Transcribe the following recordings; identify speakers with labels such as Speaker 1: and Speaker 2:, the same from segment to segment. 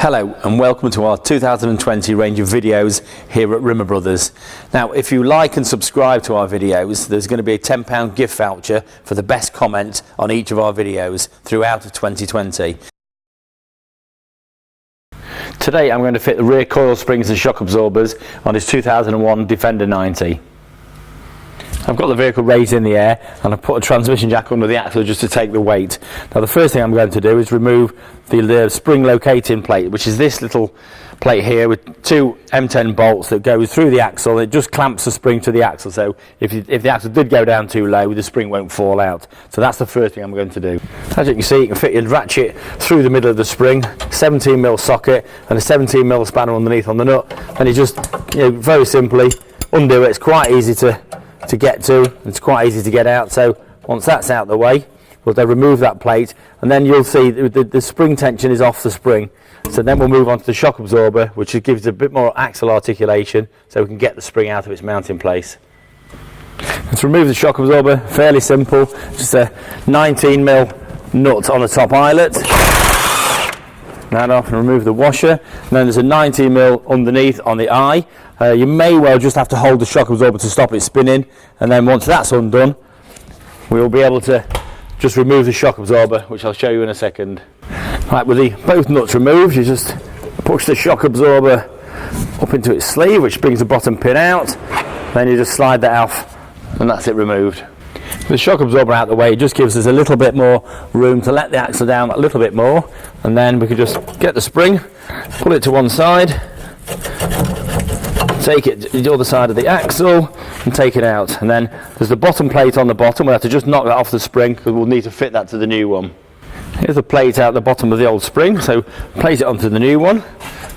Speaker 1: Hello and welcome to our 2020 range of videos here at Rimmer Brothers. Now if you like and subscribe to our videos, there's going to be a £10 gift voucher for the best comment on each of our videos throughout 2020. Today I'm going to fit the rear coil springs and shock absorbers on his 2001 Defender 90. I've got the vehicle raised in the air and I've put a transmission jack under the axle just to take the weight. Now the first thing I'm going to do is remove the spring locating plate, which is this little plate here with two M10 bolts that goes through the axle. It just clamps the spring to the axle, so if the axle did go down too low, the spring won't fall out. So that's the first thing I'm going to do. As you can see, you can fit your ratchet through the middle of the spring, 17mm socket and a 17mm spanner underneath on the nut, and you just very simply undo it. It's quite easy to get to, it's quite easy to get out. So once that's out of the way, we'll then remove that plate, and then you'll see the spring tension is off the spring. So then we'll move on to the shock absorber, which gives a bit more axle articulation so we can get the spring out of its mounting place. To remove the shock absorber, fairly simple, just a 19mm nut on the top eyelet. That off and remove the washer, and then there's a 19mm underneath on the eye. You may well just have to hold the shock absorber to stop it spinning, and then once that's undone, we'll be able to just remove the shock absorber, which I'll show you in a second. Right, with both nuts removed, you just push the shock absorber up into its sleeve, which brings the bottom pin out. Then you just slide that off, and that's it removed. With the shock absorber out of the way, it just gives us a little bit more room to let the axle down a little bit more, and then we can just get the spring, pull it to one side, take it to the other side of the axle and take it out. And then there's the bottom plate on the bottom. We'll have to just knock that off the spring because we'll need to fit that to the new one. Here's the plate out the bottom of the old spring, so place it onto the new one,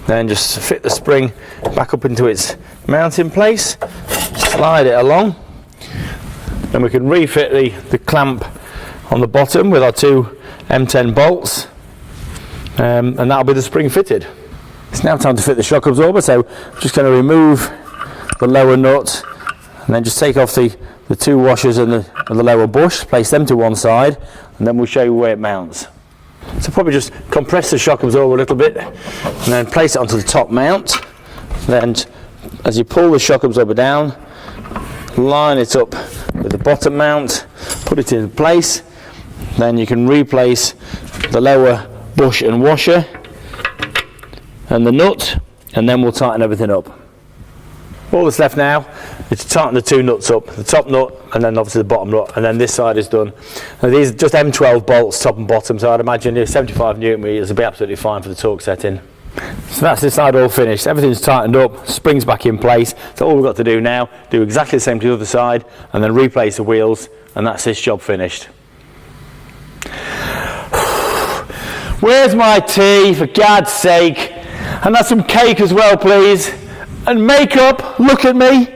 Speaker 1: then just fit the spring back up into its mounting place, slide it along. Then we can refit the clamp on the bottom with our two M10 bolts, and that'll be the spring fitted. It's now time to fit the shock absorber, so I'm just going to remove the lower nut and then just take off the two washers and the lower bush, place them to one side, and then we'll show you where it mounts. So probably just compress the shock absorber a little bit and then place it onto the top mount. Then as you pull the shock absorber down, line it up with the bottom mount, put it in place, then you can replace the lower bush and washer and the nut, and then we'll tighten everything up. All that's left now is to tighten the two nuts up, the top nut and then obviously the bottom nut, and then this side is done. Now these are just M12 bolts top and bottom, so I'd imagine 75 Newton meters will be absolutely fine for the torque setting. So that's this side all finished, everything's tightened up, springs back in place, so all we've got to do now, do exactly the same to the other side and then replace the wheels, and that's this job finished. Where's my tea, for God's sake? And that's some cake as well, please. And makeup, look at me.